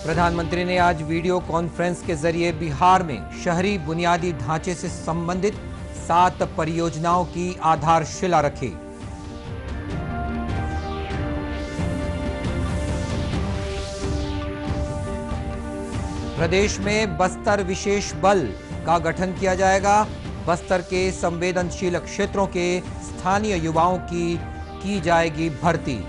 प्रधानमंत्री ने आज वीडियो कॉन्फ्रेंस के जरिए बिहार में शहरी बुनियादी ढांचे से संबंधित 7 परियोजनाओं की आधारशिला रखी। प्रदेश में बस्तर विशेष बल का गठन किया जाएगा। बस्तर के संवेदनशील क्षेत्रों के स्थानीय युवाओं की जाएगी भर्ती।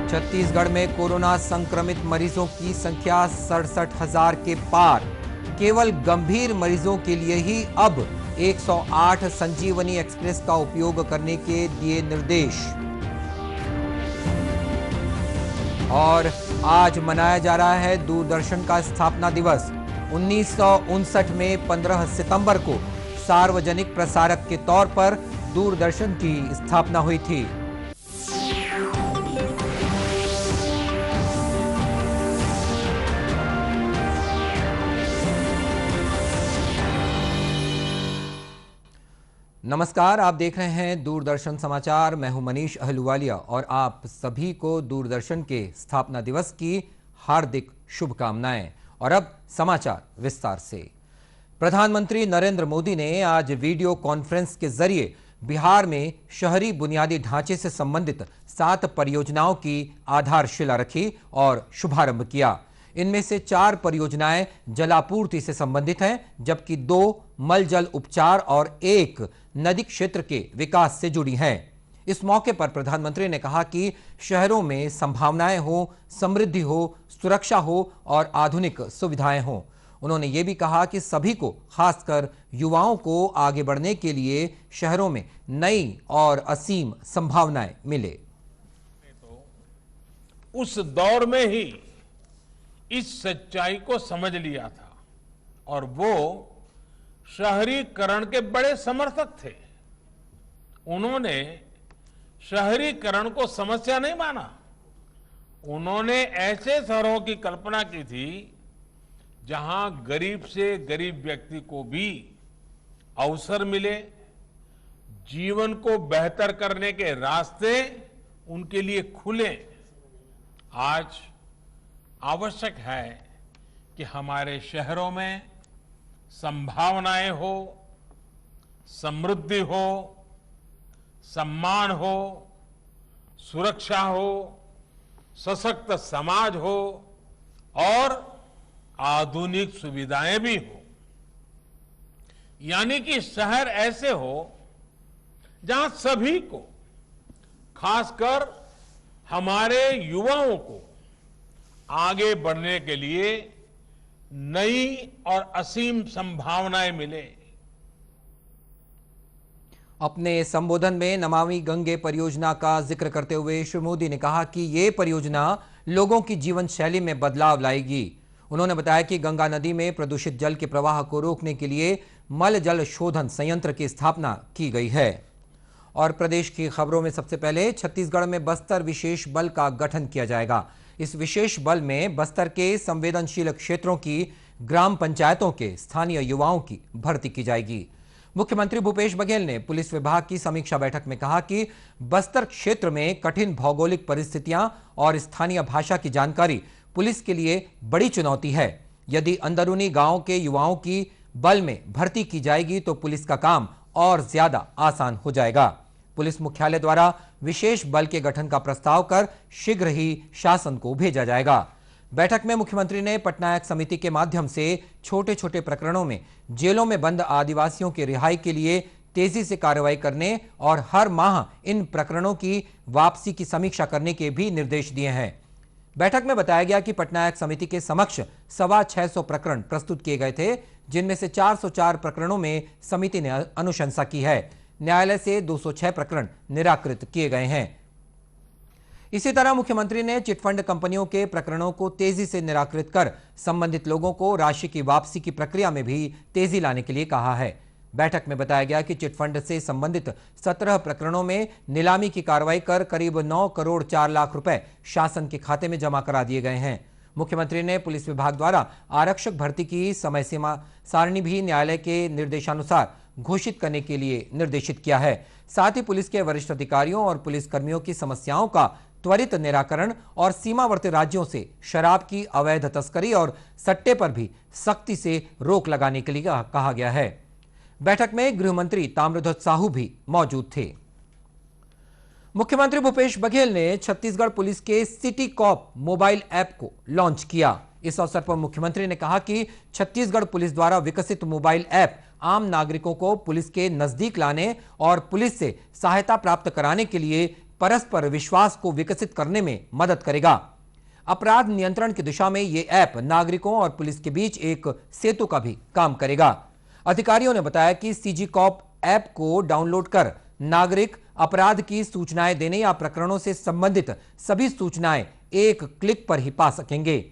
छत्तीसगढ़ में कोरोना संक्रमित मरीजों की संख्या 67,000 के पार। केवल गंभीर मरीजों के लिए ही अब 108 संजीवनी एक्सप्रेस का उपयोग करने के दिए निर्देश। और आज मनाया जा रहा है दूरदर्शन का स्थापना दिवस। 1959 में 15 सितंबर को सार्वजनिक प्रसारक के तौर पर दूरदर्शन की स्थापना हुई थी। नमस्कार, आप देख रहे हैं दूरदर्शन समाचार। मैं हूं मनीष अहलुवालिया और आप सभी को दूरदर्शन के स्थापना दिवस की हार्दिक शुभकामनाएं। और अब समाचार विस्तार से। प्रधानमंत्री नरेंद्र मोदी ने आज वीडियो कॉन्फ्रेंस के जरिए बिहार में शहरी बुनियादी ढांचे से संबंधित 7 परियोजनाओं की आधारशिला रखी और शुभारंभ किया। इनमें से 4 परियोजनाएं जलापूर्ति से संबंधित हैं, जबकि 2 मल जल उपचार और 1 नदी क्षेत्र के विकास से जुड़ी हैं। इस मौके पर प्रधानमंत्री ने कहा कि शहरों में संभावनाएं हो, समृद्धि हो, सुरक्षा हो और आधुनिक सुविधाएं हो। उन्होंने ये भी कहा कि सभी को, खासकर युवाओं को आगे बढ़ने के लिए शहरों में नई और असीम संभावनाएं मिले। उस दौर में ही इस सच्चाई को समझ लिया था और वो शहरीकरण के बड़े समर्थक थे। उन्होंने शहरीकरण को समस्या नहीं माना। उन्होंने ऐसे शहरों की कल्पना की थी जहां गरीब से गरीब व्यक्ति को भी अवसर मिले, जीवन को बेहतर करने के रास्ते उनके लिए खुले। आज आवश्यक है कि हमारे शहरों में संभावनाएं हो, समृद्धि हो, सम्मान हो, सुरक्षा हो, सशक्त समाज हो और आधुनिक सुविधाएं भी हो। यानी कि शहर ऐसे हो जहां सभी को, खासकर हमारे युवाओं को आगे बढ़ने के लिए नई और असीम संभावनाएं मिले। अपने संबोधन में नमामि गंगे परियोजना का जिक्र करते हुए श्री मोदी ने कहा कि ये परियोजना लोगों की जीवन शैली में बदलाव लाएगी। उन्होंने बताया कि गंगा नदी में प्रदूषित जल के प्रवाह को रोकने के लिए मल जल शोधन संयंत्र की स्थापना की गई है। और प्रदेश की खबरों में सबसे पहले छत्तीसगढ़ में बस्तर विशेष बल का गठन किया जाएगा। इस विशेष बल में बस्तर के संवेदनशील क्षेत्रों की ग्राम पंचायतों के स्थानीय युवाओं की भर्ती की जाएगी। मुख्यमंत्री भूपेश बघेल ने पुलिस विभाग की समीक्षा बैठक में कहा कि बस्तर क्षेत्र में कठिन भौगोलिक परिस्थितियां और स्थानीय भाषा की जानकारी पुलिस के लिए बड़ी चुनौती है। यदि अंदरूनी गांव के युवाओं की बल में भर्ती की जाएगी तो पुलिस का काम और ज्यादा आसान हो जाएगा। पुलिस मुख्यालय द्वारा विशेष बल के गठन का प्रस्ताव कर शीघ्र ही शासन को भेजा जाएगा। बैठक में मुख्यमंत्री ने पटनायक समिति के माध्यम से छोटे छोटे प्रकरणों में जेलों में बंद आदिवासियों की रिहाई के लिए तेजी से कार्रवाई करने और हर माह इन प्रकरणों की वापसी की समीक्षा करने के भी निर्देश दिए हैं। बैठक में बताया गया कि पटनायक समिति के समक्ष 625 प्रकरण प्रस्तुत किए गए थे, जिनमें से 404 प्रकरणों में समिति ने अनुशंसा की है। न्यायालय से 206 प्रकरण निराकृत किए गए हैं। इसी तरह मुख्यमंत्री ने चिटफंड कंपनियों के प्रकरणों को तेजी से निराकृत कर संबंधित लोगों को राशि की वापसी की प्रक्रिया में भी तेजी लाने के लिए कहा है। बैठक में बताया गया कि चिटफंड से संबंधित 17 प्रकरणों में नीलामी की कार्रवाई कर करीब 9 करोड़ 4 लाख रुपए शासन के खाते में जमा करा दिए गए हैं। मुख्यमंत्री ने पुलिस विभाग द्वारा आरक्षक भर्ती की समय सीमा सारणी भी न्यायालय के निर्देशानुसार घोषित करने के लिए निर्देशित किया है। साथ ही पुलिस के वरिष्ठ अधिकारियों और पुलिस कर्मियों की समस्याओं का त्वरित निराकरण और सीमावर्ती राज्यों से शराब की अवैध तस्करी और सट्टे पर भी सख्ती से रोक लगाने के लिए कहा गया है। बैठक में गृह मंत्री ताम्रध्वज साहू भी मौजूद थे। मुख्यमंत्री भूपेश बघेल ने छत्तीसगढ़ पुलिस के सिटी कॉप मोबाइल ऐप को लॉन्च किया। इस अवसर पर मुख्यमंत्री ने कहा कि छत्तीसगढ़ पुलिस द्वारा विकसित मोबाइल ऐप आम नागरिकों को पुलिस के नजदीक लाने और पुलिस से सहायता प्राप्त कराने के लिए परस्पर विश्वास को विकसित करने में मदद करेगा। अपराध नियंत्रण की दिशा में यह ऐप नागरिकों और पुलिस के बीच एक सेतु का भी काम करेगा। अधिकारियों ने बताया कि सीजी कॉप ऐप को डाउनलोड कर नागरिक अपराध की सूचनाएं देने या प्रकरणों से संबंधित सभी सूचनाएं एक क्लिक पर ही पा सकेंगे।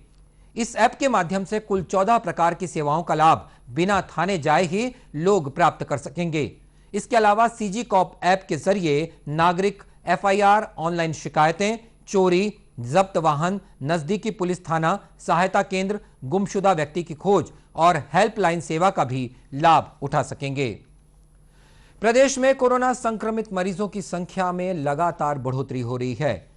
इस ऐप के माध्यम से कुल 14 प्रकार की सेवाओं का लाभ बिना थाने जाए ही लोग प्राप्त कर सकेंगे। इसके अलावा सीजी कॉप ऐप के जरिए नागरिक एफआईआर, ऑनलाइन शिकायतें, चोरी, जब्त वाहन, नजदीकी पुलिस थाना, सहायता केंद्र, गुमशुदा व्यक्ति की खोज और हेल्पलाइन सेवा का भी लाभ उठा सकेंगे। प्रदेश में कोरोना संक्रमित मरीजों की संख्या में लगातार बढ़ोतरी हो रही है।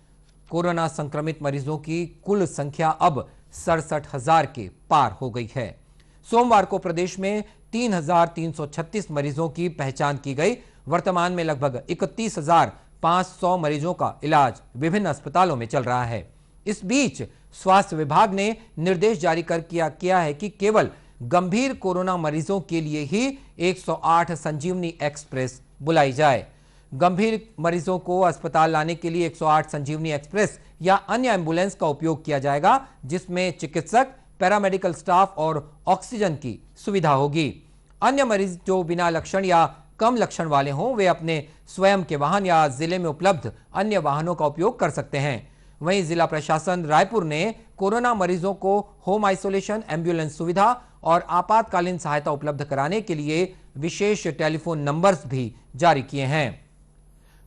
कोरोना संक्रमित मरीजों की कुल संख्या अब 67,000 के पार हो गई है। सोमवार को प्रदेश में 3,336 मरीजों की पहचान की गई। वर्तमान में लगभग 31,500 मरीजों का इलाज विभिन्न अस्पतालों में चल रहा है। इस बीच स्वास्थ्य विभाग ने निर्देश जारी कर किया है कि केवल गंभीर कोरोना मरीजों के लिए ही 108 संजीवनी एक्सप्रेस बुलाई जाए। गंभीर मरीजों को अस्पताल लाने के लिए 108 संजीवनी एक्सप्रेस या अन्य एम्बुलेंस का उपयोग किया जाएगा, जिसमें चिकित्सक, पैरामेडिकल स्टाफ और ऑक्सीजन की सुविधा होगी। अन्य मरीज जो बिना लक्षण या कम लक्षण वाले हों, वे अपने स्वयं के वाहन या जिले में उपलब्ध अन्य वाहनों का उपयोग कर सकते हैं। वहीं जिला प्रशासन रायपुर ने कोरोना मरीजों को होम आइसोलेशन, एम्बुलेंस सुविधा और आपातकालीन सहायता उपलब्ध कराने के लिए विशेष टेलीफोन नंबर्स भी जारी किए हैं।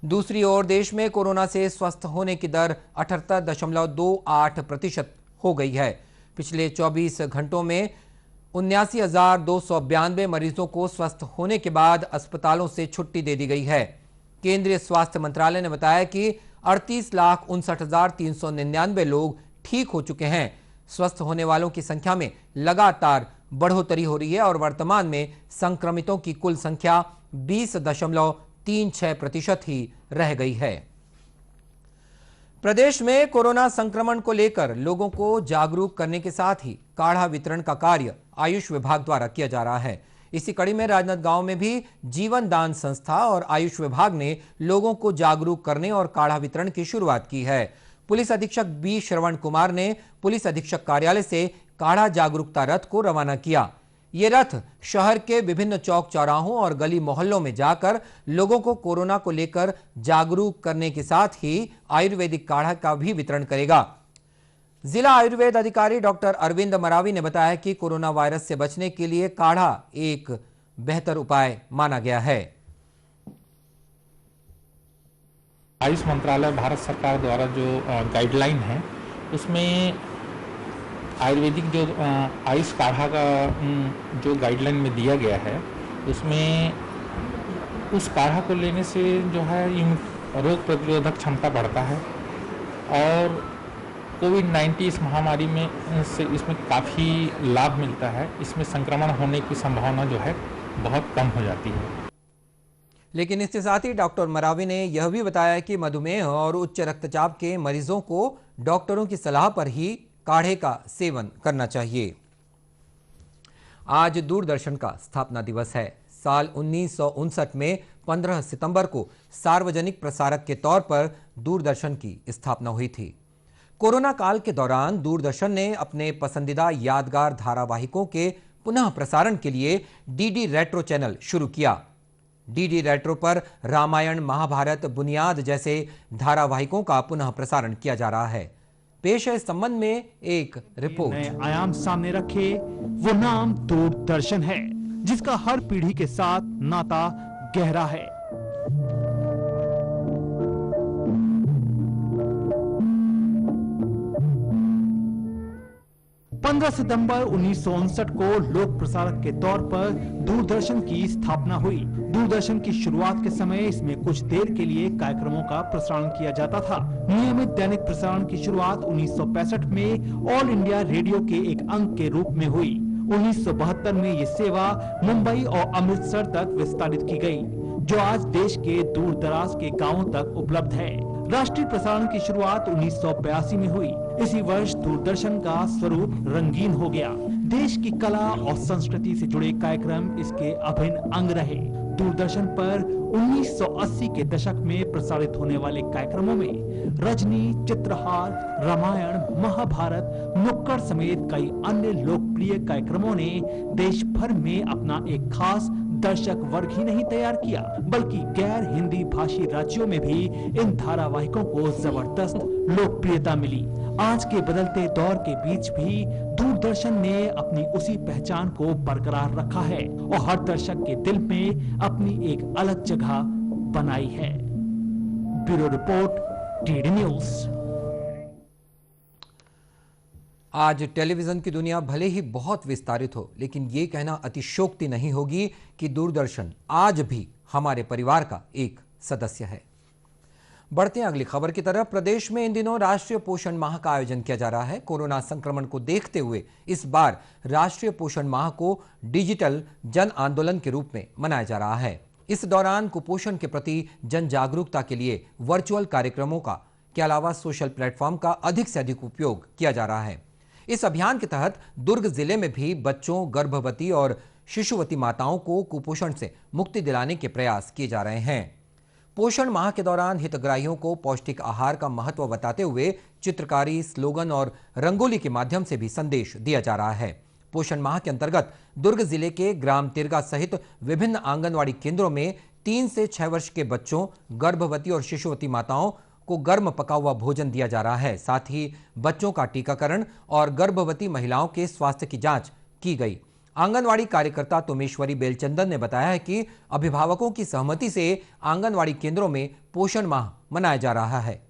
दूसरी ओर देश में कोरोना से स्वस्थ होने की दर 78.28% हो गई है। पिछले 24 घंटों में 79,292 मरीजों को स्वस्थ होने के बाद अस्पतालों से छुट्टी दे दी गई है। केंद्रीय स्वास्थ्य मंत्रालय ने बताया कि 38,59,399 लोग ठीक हो चुके हैं। स्वस्थ होने वालों की संख्या में लगातार बढ़ोतरी हो रही है और वर्तमान में संक्रमितों की कुल संख्या 20.36% ही रह गई है। प्रदेश में कोरोना संक्रमण को लेकर लोगों को जागरूक करने के साथ ही काढ़ा वितरण का कार्य आयुष विभाग द्वारा किया जा रहा है। इसी कड़ी में राजनांदगांव में भी जीवन दान संस्था और आयुष विभाग ने लोगों को जागरूक करने और काढ़ा वितरण की शुरुआत की है। पुलिस अधीक्षक बी श्रवण कुमार ने पुलिस अधीक्षक कार्यालय से काढ़ा जागरूकता रथ को रवाना किया। ये रथ शहर के विभिन्न चौक चौराहों और गली मोहल्लों में जाकर लोगों को कोरोना को लेकर जागरूक करने के साथ ही आयुर्वेदिक काढ़ा का भी वितरण करेगा। जिला आयुर्वेद अधिकारी डॉक्टर अरविंद मरावी ने बताया कि कोरोना वायरस से बचने के लिए काढ़ा एक बेहतर उपाय माना गया है। आयुष मंत्रालय भारत सरकार द्वारा जो गाइडलाइन है उसमें आयुर्वेदिक जो आयुष काढ़ा का जो गाइडलाइन में दिया गया है उसमें उस काढ़ा को लेने से जो है रोग प्रतिरोधक क्षमता बढ़ता है और कोविड-19 इस महामारी में से इसमें काफ़ी लाभ मिलता है। इसमें संक्रमण होने की संभावना जो है बहुत कम हो जाती है। लेकिन इसके साथ ही डॉक्टर मरावी ने यह भी बताया कि मधुमेह और उच्च रक्तचाप के मरीजों को डॉक्टरों की सलाह पर ही काढ़े का सेवन करना चाहिए। आज दूरदर्शन का स्थापना दिवस है। साल 1959 में 15 सितंबर को सार्वजनिक प्रसारक के तौर पर दूरदर्शन की स्थापना हुई थी। कोरोना काल के दौरान दूरदर्शन ने अपने पसंदीदा यादगार धारावाहिकों के पुनः प्रसारण के लिए डीडी रेट्रो चैनल शुरू किया। डीडी रेट्रो पर रामायण, महाभारत, बुनियाद जैसे धारावाहिकों का पुनः प्रसारण किया जा रहा है। पेश है इस संबंध में एक रिपोर्ट। नए आयाम सामने रखे, वो नाम दूरदर्शन है जिसका हर पीढ़ी के साथ नाता गहरा है। 15 सितंबर 1959 को लोक प्रसारक के तौर पर दूरदर्शन की स्थापना हुई। दूरदर्शन की शुरुआत के समय इसमें कुछ देर के लिए कार्यक्रमों का प्रसारण किया जाता था। नियमित दैनिक प्रसारण की शुरुआत 1965 में ऑल इंडिया रेडियो के एक अंक के रूप में हुई। 1972 में ये सेवा मुंबई और अमृतसर तक विस्तारित की गई, जो आज देश के दूर दराज के गांवों तक उपलब्ध है। राष्ट्रीय प्रसारण की शुरुआत 1982 में हुई। इसी वर्ष दूरदर्शन का स्वरूप रंगीन हो गया। देश की कला और संस्कृति से जुड़े कार्यक्रम इसके अभिन्न अंग रहे। दूरदर्शन पर 1980 के दशक में प्रसारित होने वाले कार्यक्रमों में रजनी, चित्रहार, रामायण, महाभारत, नुक्कड़ समेत कई अन्य लोकप्रिय कार्यक्रमों ने देश भर में अपना एक खास दर्शक वर्ग ही नहीं तैयार किया, बल्कि गैर हिंदी भाषी राज्यों में भी इन धारावाहिकों को जबरदस्त लोकप्रियता मिली। आज के बदलते दौर के बीच भी दूरदर्शन ने अपनी उसी पहचान को बरकरार रखा है और हर दर्शक के दिल में अपनी एक अलग जगह बनाई है। Bureau report, TD news. आज टेलीविजन की दुनिया भले ही बहुत विस्तारित हो, लेकिन ये कहना अतिशयोक्ति नहीं होगी कि दूरदर्शन आज भी हमारे परिवार का एक सदस्य है। बढ़ते हैं अगली खबर की तरफ। प्रदेश में इन दिनों राष्ट्रीय पोषण माह का आयोजन किया जा रहा है। कोरोना संक्रमण को देखते हुए इस बार राष्ट्रीय पोषण माह को डिजिटल जन आंदोलन के रूप में मनाया जा रहा है। इस दौरान कुपोषण के प्रति जन जागरूकता के लिए वर्चुअल कार्यक्रमों के अलावा सोशल प्लेटफॉर्म का अधिक से अधिक उपयोग किया जा रहा है। इस अभियान के तहत दुर्ग जिले में भी बच्चों, गर्भवती और शिशुवती माताओं को कुपोषण से मुक्ति दिलाने के प्रयास किए जा रहे हैं। पोषण माह के दौरान हितग्राहियों को पौष्टिक आहार का महत्व बताते हुए चित्रकारी, स्लोगन और रंगोली के माध्यम से भी संदेश दिया जा रहा है। पोषण माह के अंतर्गत दुर्ग जिले के ग्राम तिरगा सहित विभिन्न आंगनवाड़ी केंद्रों में 3 से 6 वर्ष के बच्चों, गर्भवती और शिशुवती माताओं को गर्म पका हुआ भोजन दिया जा रहा है। साथ ही बच्चों का टीकाकरण और गर्भवती महिलाओं के स्वास्थ्य की जांच की गई। आंगनवाड़ी कार्यकर्ता तोमेश्वरी बेलचंदन ने बताया है कि अभिभावकों की सहमति से आंगनवाड़ी केंद्रों में पोषण माह मनाया जा रहा है।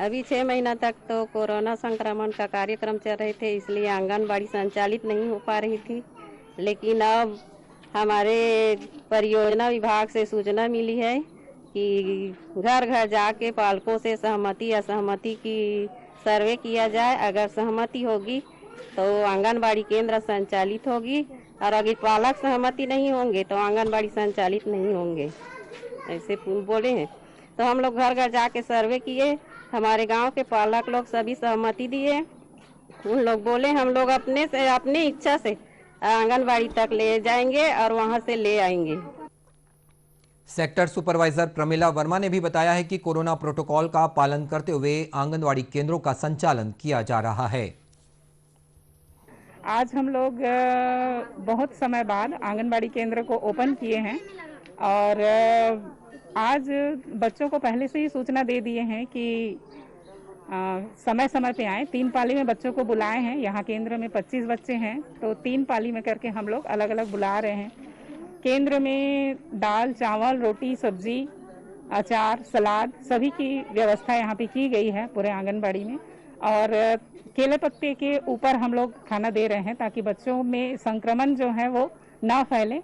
अभी 6 महीना तक तो कोरोना संक्रमण का कार्यक्रम चल रहे थे, इसलिए आंगनबाड़ी संचालित नहीं हो पा रही थी। लेकिन अब हमारे परियोजना विभाग से सूचना मिली है कि घर घर जाके पालकों से सहमति असहमति की सर्वे किया जाए। अगर सहमति होगी तो आंगनबाड़ी केंद्र संचालित होगी, और अगर पालक सहमति नहीं होंगे तो आंगनबाड़ी संचालित नहीं होंगे, ऐसे बोले हैं। तो हम लोग घर घर जाके सर्वे किए, हमारे गांव के पालक लोग सभी सहमति दिए। उन लोग बोले हम लोग अपने इच्छा से आंगनबाड़ी तक ले जाएंगे और वहां से ले आएंगे। सेक्टर सुपरवाइजर प्रमिला वर्मा ने भी बताया है कि कोरोना प्रोटोकॉल का पालन करते हुए आंगनवाड़ी केंद्रों का संचालन किया जा रहा है। आज हम लोग बहुत समय बाद आंगनबाड़ी केंद्र को ओपन किए हैं और आज बच्चों को पहले से ही सूचना दे दिए हैं कि समय समय पे आए। 3 पाली में बच्चों को बुलाए हैं। यहाँ केंद्र में 25 बच्चे हैं, तो 3 पाली में करके हम लोग अलग अलग बुला रहे हैं। केंद्र में दाल, चावल, रोटी, सब्जी, अचार, सलाद सभी की व्यवस्था यहाँ पे की गई है पूरे आंगनबाड़ी में। और केले पत्ते के ऊपर हम लोग खाना दे रहे हैं ताकि बच्चों में संक्रमण जो है वो ना फैले।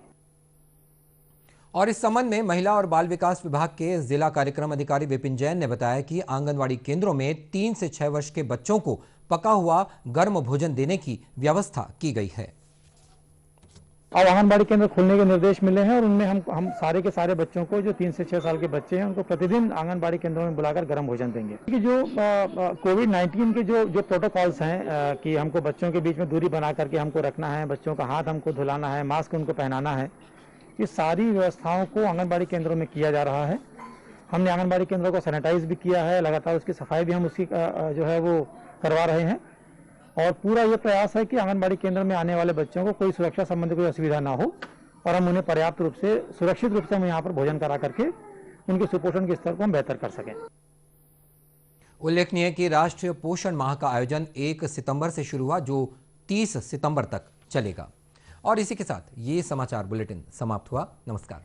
और इस संबंध में महिला और बाल विकास विभाग के जिला कार्यक्रम अधिकारी विपिन जैन ने बताया कि आंगनवाड़ी केंद्रों में 3 से 6 वर्ष के बच्चों को पका हुआ गर्म भोजन देने की व्यवस्था की गई है। अब आंगनबाड़ी केंद्र खोलने के निर्देश मिले हैं और उनमें हम सारे के सारे बच्चों को जो 3 से 6 साल के बच्चे हैं उनको प्रतिदिन आंगनबाड़ी केंद्रों में बुलाकर गर्म भोजन देंगे। कि जो कोविड-19 के जो प्रोटोकॉल्स हैं कि हमको बच्चों के बीच में दूरी बना करके हमको रखना है, बच्चों का हाथ हमको धुलाना है, मास्क उनको पहनाना है, ये सारी व्यवस्थाओं को आंगनबाड़ी केंद्रों में किया जा रहा है। हमने आंगनबाड़ी केंद्रों को सैनिटाइज भी किया है, लगातार उसकी सफाई भी हम उसकी जो है वो करवा रहे हैं। और पूरा ये प्रयास है कि आंगनबाड़ी केंद्र में आने वाले बच्चों को कोई सुरक्षा संबंधी कोई असुविधा ना हो और हम उन्हें पर्याप्त रूप से सुरक्षित रूप से हम यहाँ पर भोजन करा करके उनके सुपोषण के स्तर को हम बेहतर कर सकें। उल्लेखनीय है कि राष्ट्रीय पोषण माह का आयोजन 1 सितंबर से शुरू हुआ, जो 30 सितंबर तक चलेगा। और इसी के साथ ये समाचार बुलेटिन समाप्त हुआ। नमस्कार।